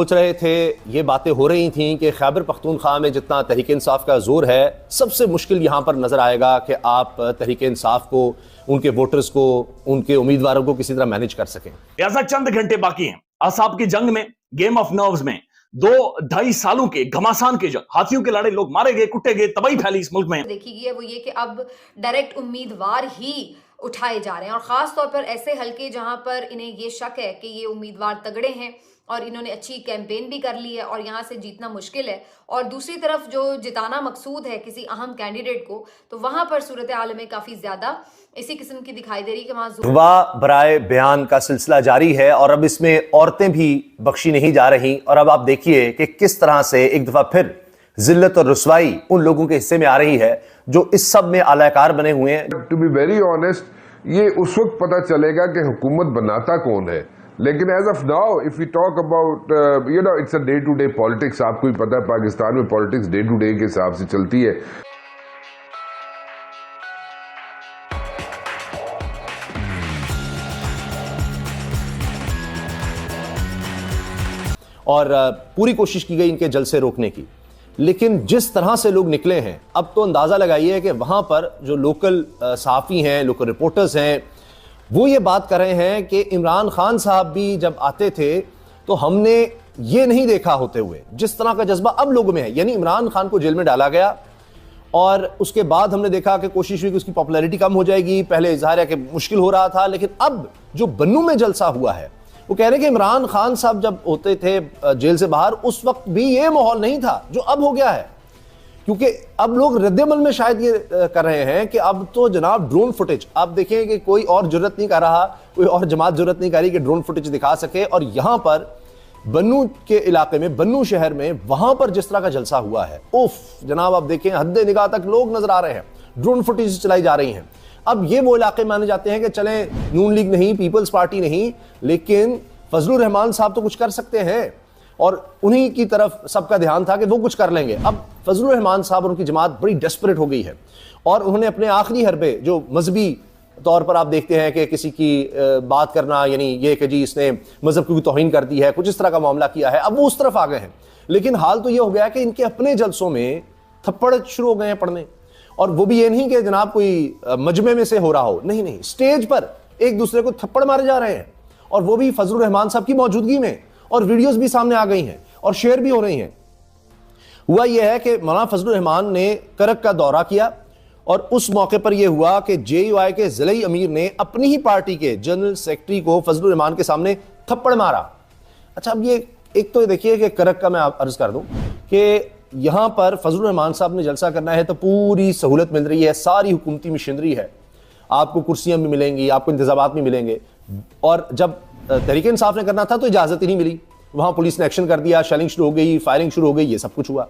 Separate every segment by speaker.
Speaker 1: सोच रहे थे, ये बातें हो रही थी कि खैबर पख्तूनख्वा में जितना तहरीक इंसाफ का जोर है, सबसे मुश्किल यहाँ पर नजर आएगा कि आप तहरीक इंसाफ को, उनके वोटर्स को, उनके उम्मीदवारों को किसी तरह मैनेज कर सकें।
Speaker 2: ऐसा चंद घंटे बाकी हैं असाब की जंग में, गेम ऑफ नर्व्स में 2-2.5 सालों के घमासान के जंग, हाथियों के लड़े, लोग मारे गए, कुटे गए, तबाही फैली इस मुल्क में।
Speaker 3: देखी गई है वो ये कि अब डायरेक्ट उम्मीदवार ही उठाए जा रहे हैं और खास तौर पर ऐसे हलके जहां पर इन्हें ये शक है कि ये उम्मीदवार तगड़े हैं और इन्होंने अच्छी कैंपेन भी कर ली है और यहाँ से जीतना मुश्किल है, और दूसरी तरफ जो जिताना मकसूद है किसी अहम कैंडिडेट को, तो वहां पर सूरत हाल में काफी ज्यादा इसी किस्म की दिखाई दे रही है कि
Speaker 1: वहाँ बराए बयान का सिलसिला जारी है और अब इसमें औरतें भी बख्शी नहीं जा रही। और अब आप देखिए कि किस तरह से एक दफा फिर जिल्लत और रुसवाई उन लोगों के हिस्से में आ रही है जो इस सब में आलाकार बने हुए हैं।
Speaker 4: टू बी वेरी ऑनेस्ट, ये उस वक्त पता चलेगा कि हुकूमत बनाता कौन है, लेकिन as of now if we talk about it's a day to day politics. आपको भी पता है पाकिस्तान में पॉलिटिक्स डे टू डे के हिसाब से चलती है।
Speaker 1: और पूरी कोशिश की गई इनके जलसे रोकने की, लेकिन जिस तरह से लोग निकले हैं, अब तो अंदाजा लगाइए कि वहां पर जो लोकल सहाफ़ी हैं, लोकल रिपोर्टर्स हैं, वो ये बात कर रहे हैं कि इमरान खान साहब भी जब आते थे तो हमने ये नहीं देखा होते हुए जिस तरह का जज्बा अब लोगों में है। यानी इमरान खान को जेल में डाला गया और उसके बाद हमने देखा कि कोशिश हुई कि उसकी पॉपुलैरिटी कम हो जाएगी। पहले ज़ाहिर है कि मुश्किल हो रहा था, लेकिन अब जो बन्नू में जलसा हुआ है, वो कह रहे हैं कि इमरान खान साहब जब होते थे जेल से बाहर, उस वक्त भी ये माहौल नहीं था जो अब हो गया है। क्योंकि अब लोग रद्द-ए-अमल में शायद ये कर रहे हैं कि अब तो जनाब ड्रोन फुटेज, आप देखें कि कोई और जरूरत नहीं कर रहा, कोई और जमात जरूरत नहीं कर रही कि ड्रोन फुटेज दिखा सके। और यहां पर बन्नू के इलाके में, बन्नू शहर में, वहां पर जिस तरह का जलसा हुआ है, उफ जनाब, आप देखें हद निगाह तक लोग नजर आ रहे हैं, ड्रोन फुटेज चलाई जा रही हैं। अब ये वो इलाके माने जाते हैं कि चले नून लीग नहीं, पीपल्स पार्टी नहीं, लेकिन फजलुर रहमान साहब तो कुछ कर सकते हैं और उन्हीं की तरफ सबका ध्यान था कि वो कुछ कर लेंगे। अब फजलुर रहमान साहब और उनकी जमात बड़ी डेस्परेट हो गई है और उन्होंने अपने आखिरी हरबे, जो मजहबी तौर पर आप देखते हैं कि किसी की बात करना, यानी ये कि जी इसने मजहब की तौहीन कर दी है, कुछ इस तरह का मामला किया है, अब वो उस तरफ आ गए हैं। लेकिन हाल तो ये हो गया कि इनके अपने जलसों में थप्पड़ शुरू हो गए हैं पड़ने, और वो भी ये नहीं कि जनाब कोई मजमे में से हो रहा हो, नहीं नहीं, स्टेज पर एक दूसरे को थप्पड़ मारे जा रहे हैं और वो भी फजलुर रहमान साहब की मौजूदगी में, और वीडियोस भी सामने आ गई हैं और शेयर भी हो रही हैं। हुआ यह है कि मौलाना फजलुर रहमान ने करक का दौरा किया और उस मौके पर यह हुआ कि जेयूआई के जिले अमीर ने अपनी ही पार्टी के जनरल सेक्रेटरी को फजलुर रहमान के सामने थप्पड़ मारा। अच्छा, अब ये एक तो देखिए कि करक का मैं अर्ज कर दूं कि यहां पर फजलुर रहमान साहब ने जलसा करना है तो पूरी सहूलत मिल रही है, सारी हुकूमती मशीनरी है, आपको कुर्सियां भी मिलेंगी, आपको इंतजामात भी मिलेंगे। और जब तहरीक इंसाफ ने करना था तो इजाजत ही नहीं मिली, वहां पुलिस ने एक्शन कर दिया, शेलिंग शुरू हो गई, फायरिंग शुरू हो गई, ये सब कुछ हुआ।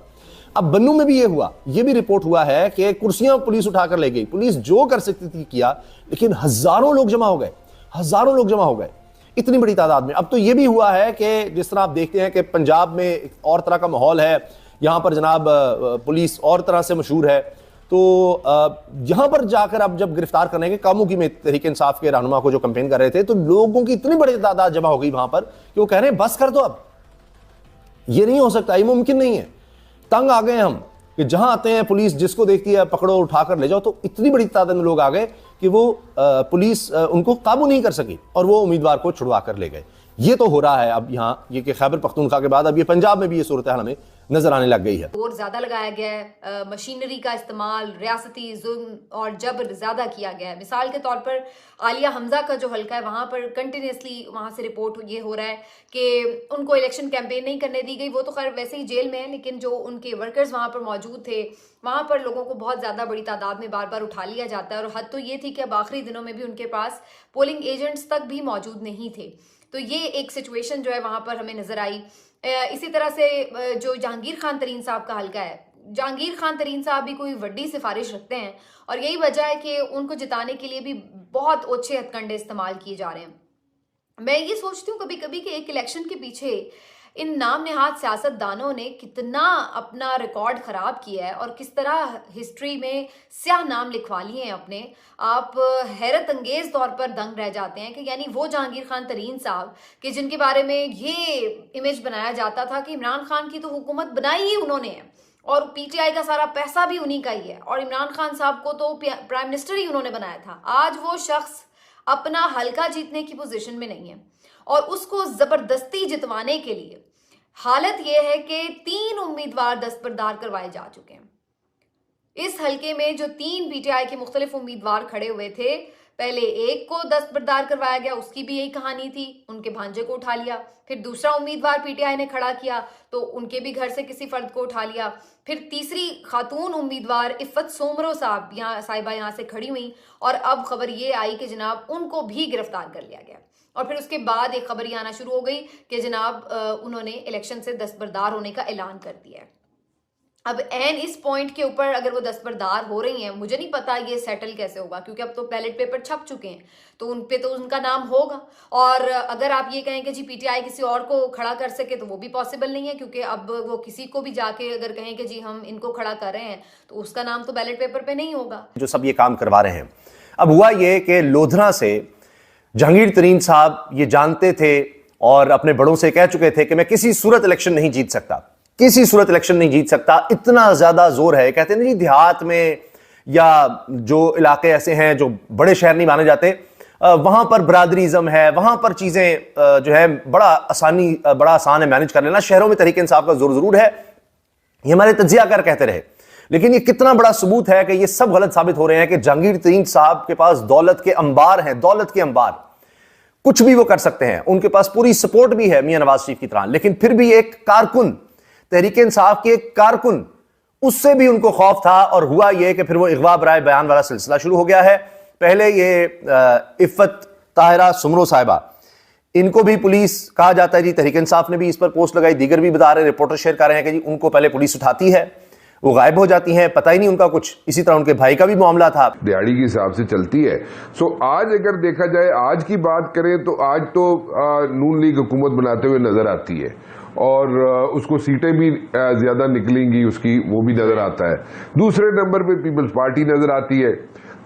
Speaker 1: अब बन्नू में भी ये हुआ, ये भी रिपोर्ट हुआ है कि कुर्सियां पुलिस उठाकर ले गई, पुलिस जो कर सकती थी किया, लेकिन हजारों लोग जमा हो गए, हजारों लोग जमा हो गए इतनी बड़ी तादाद में। अब तो ये भी हुआ है कि जिस तरह आप देखते हैं कि पंजाब में एक और तरह का माहौल है, यहां पर जनाब पुलिस और तरह से मशहूर है, तो यहां पर जाकर अब जब गिरफ्तार करने के कामों की में तहरीक इंसाफ के रहनुमा को जो कैंपेन कर रहे थे, तो लोगों की इतनी बड़ी तादाद जमा हो गई वहां पर कि वो कह रहे हैं बस कर दो, अब ये नहीं हो सकता, ये मुमकिन नहीं है, तंग आ गए हम कि जहां आते हैं पुलिस जिसको देखती है पकड़ो उठाकर ले जाओ। तो इतनी बड़ी तादाद में लोग आ गए कि वो पुलिस उनको काबू नहीं कर सकी और वो उम्मीदवार को छुड़वा कर ले गए। ये तो हो रहा है अब यहाँ, ये कि खैबर पख्तूनख्वा के बाद अब ये पंजाब में भी ये सूरत हाल हमें नजर आने लग गई है।
Speaker 3: जोर ज्यादा लगाया गया है, मशीनरी का इस्तेमाल, रियासती जुल्म और जबर ज्यादा किया गया है। मिसाल के तौर पर आलिया हमजा का जो हल्का है, वहां पर कंटिन्यूसली वहां से रिपोर्ट ये हो रहा है कि उनको इलेक्शन कैंपेन नहीं करने दी गई। वो तो खैर वैसे ही जेल में है, लेकिन जो उनके वर्कर्स वहां पर मौजूद थे, वहां पर लोगों को बहुत ज्यादा बड़ी तादाद में बार बार उठा लिया जाता है। और हद तो ये थी कि अब आखिरी दिनों में भी उनके पास पोलिंग एजेंट्स तक भी मौजूद नहीं थे। तो ये एक सिचुएशन जो है वहां पर हमें नजर आई। इसी तरह से जो जहांगीर खान तरीन साहब का हल्का है, जहांगीर खान तरीन साहब भी कोई बड़ी सिफारिश रखते हैं और यही वजह है कि उनको जिताने के लिए भी बहुत ओछे हथकंडे इस्तेमाल किए जा रहे हैं। मैं ये सोचती हूँ कभी कभी कि एक इलेक्शन के पीछे इन नाम नेहाद सियासतदानों ने कितना अपना रिकॉर्ड खराब किया है और किस तरह हिस्ट्री में स्याह नाम लिखवा लिए हैं अपने, आप हैरत अंगेज तौर पर दंग रह जाते हैं कि यानी वो जहांगीर खान तरीन साहब कि जिनके बारे में ये इमेज बनाया जाता था कि इमरान खान की तो हुकूमत बनाई ही उन्होंने है और पीटीआई का सारा पैसा भी उन्हीं का ही है और इमरान खान साहब को तो प्राइम मिनिस्टर ही उन्होंने बनाया था। आज वो शख्स अपना हल्का जीतने की पोजीशन में नहीं है और उसको जबरदस्ती जितवाने के लिए हालत यह है कि 3 उम्मीदवार दस्तबरदार करवाए जा चुके हैं। इस हल्के में जो 3 पीटीआई के मुख्तलिफ उम्मीदवार खड़े हुए थे, पहले एक को दस्तबरदार करवाया गया, उसकी भी यही कहानी थी, उनके भांजे को उठा लिया। फिर दूसरा उम्मीदवार पीटीआई ने खड़ा किया तो उनके भी घर से किसी फर्द को उठा लिया। फिर तीसरी खातून उम्मीदवार इफ़त सोमरो साहिबा यहाँ से खड़ी हुई और अब खबर ये आई कि जनाब उनको भी गिरफ्तार कर लिया गया। और फिर उसके बाद एक खबर ये आना शुरू हो गई कि जनाब उन्होंने इलेक्शन से दस्तबरदार होने का ऐलान कर दिया है। अब एन इस पॉइंट के ऊपर अगर वो दस्तबरदार हो रही हैं, मुझे नहीं पता ये सेटल कैसे होगा, क्योंकि अब तो बैलेट पेपर छप चुके हैं तो उन पे तो उनका नाम होगा। और अगर आप ये कहें कि जी पीटीआई किसी और को खड़ा कर सके तो वो भी पॉसिबल नहीं है, क्योंकि अब वो किसी को भी जाके अगर कहें कि जी हम इनको खड़ा कर रहे हैं तो उसका नाम तो बैलेट पेपर पे नहीं होगा।
Speaker 1: जो सब ये काम करवा रहे हैं, अब हुआ ये कि लोधरा से जहांगीर तरीन साहब ये जानते थे और अपने बड़ों से कह चुके थे कि मैं किसी सूरत इलेक्शन नहीं जीत सकता, किसी सूरत इलेक्शन नहीं जीत सकता। इतना ज्यादा जोर है, कहते हैं ना जी देहात में या जो इलाके ऐसे हैं जो बड़े शहर नहीं माने जाते, वहां पर बरादरीज़म है, वहां पर चीजें जो है बड़ा आसान है मैनेज कर लेना। शहरों में तहरीक इंसाफ का जोर जरूर है, ये हमारे तज्जियाकार कहते रहे, लेकिन ये कितना बड़ा सबूत है कि ये सब गलत साबित हो रहे हैं कि जहांगीर तरीन साहब के पास दौलत के अंबार हैं, दौलत के अंबार, कुछ भी वो कर सकते हैं, उनके पास पूरी सपोर्ट भी है मियां नवाज शरीफ की तरह। लेकिन फिर भी एक कारकुन, तहरीक इंसाफ के एक कारकुन, उससे भी उनको खौफ था और हुआ यह कि फिर वो इगवा बराए बयान वाला सिलसिला शुरू हो गया है। पहले ये इफ़त ताहिरा सुमरो साहिबा, इनको भी पुलिस कहा जाता है जी, तहरीक इंसाफ ने भी इस पर पोस्ट लगाई, दीगर भी बता रहे, रिपोर्टर शेयर कर रहे हैं कि जी उनको पहले पुलिस उठाती है, वो गायब हो जाती हैं, पता ही नहीं उनका कुछ। इसी तरह उनके भाई का भी मामला था,
Speaker 4: दिहाड़ी के हिसाब से चलती है। सो आज अगर देखा जाए, आज की बात करें तो आज तो नून लीग हुकूमत बनाते हुए नजर आती है और उसको सीटें भी ज्यादा निकलेंगी उसकी, वो भी नजर आता है। दूसरे नंबर पे पीपल्स पार्टी नजर आती है,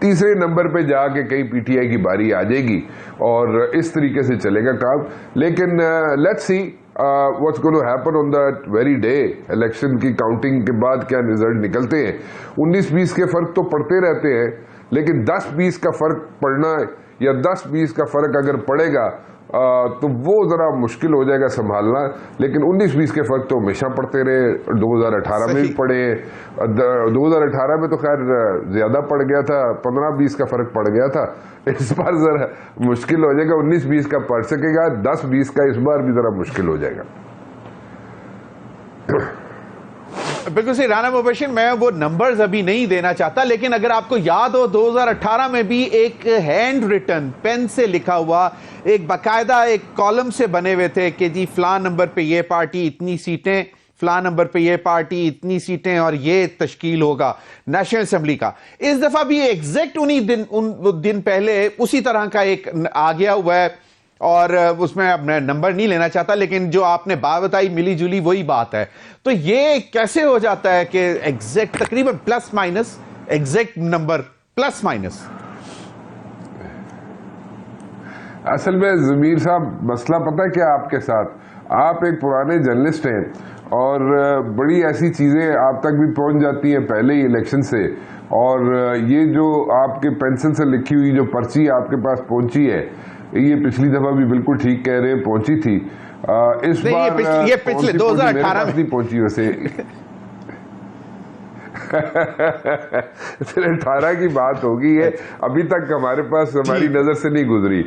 Speaker 4: तीसरे नंबर पे जाके कहीं पीटीआई की बारी आ जाएगी और इस तरीके से चलेगा काम। लेकिन let's see what's going to happen on that very day, election की काउंटिंग के बाद क्या रिजल्ट निकलते हैं। 19-20 के फर्क तो पड़ते रहते हैं, लेकिन 10-20 का फर्क पड़ना या 10-20 का फर्क अगर पड़ेगा तो वो जरा मुश्किल हो जाएगा संभालना। लेकिन 19-20 के फर्क तो हमेशा पड़ते रहे, 2018 में भी पड़े, 2018 में तो खैर ज्यादा पड़ गया था, 15-20 का फर्क पड़ गया था। इस बार जरा मुश्किल हो जाएगा, 19-20 का पड़ सकेगा, 10-20 का इस बार भी जरा मुश्किल हो जाएगा।
Speaker 5: बिल्कुल सही राना मुबशिर, मैं वो नंबर्स अभी नहीं देना चाहता, लेकिन अगर आपको याद हो 2018 में भी एक हैंड रिटन पेन से लिखा हुआ एक बाकायदा एक कॉलम से बने हुए थे कि जी फलां नंबर पे ये पार्टी इतनी सीटें, फलां नंबर पे ये पार्टी इतनी सीटें और ये तश्कील होगा नेशनल असेंबली का। इस दफा भी एग्जैक्ट उन दिन पहले उसी तरह का एक आ गया हुआ है और उसमें अब मैं नंबर नहीं लेना चाहता, लेकिन जो आपने बात बताई मिली जुली वही बात है। तो ये कैसे हो जाता है कि एग्जैक्ट तकरीबन plus minus exact number plus minus?
Speaker 4: असल में जमीर साहब मसला पता है क्या आपके साथ, आप एक पुराने जर्नलिस्ट हैं और बड़ी ऐसी चीजें आप तक भी पहुंच जाती हैं पहले ही इलेक्शन से, और ये जो आपके पेंसिल से लिखी हुई जो पर्ची आपके पास पहुंची है, ये पिछली दफा भी बिल्कुल ठीक कह रहे हैं पहुंची थी। इस बार
Speaker 5: ये पिछले 2018 में
Speaker 4: नहीं पहुंची वैसे। 18 की बात होगी है, अभी तक हमारे पास हमारी नजर से नहीं गुजरी।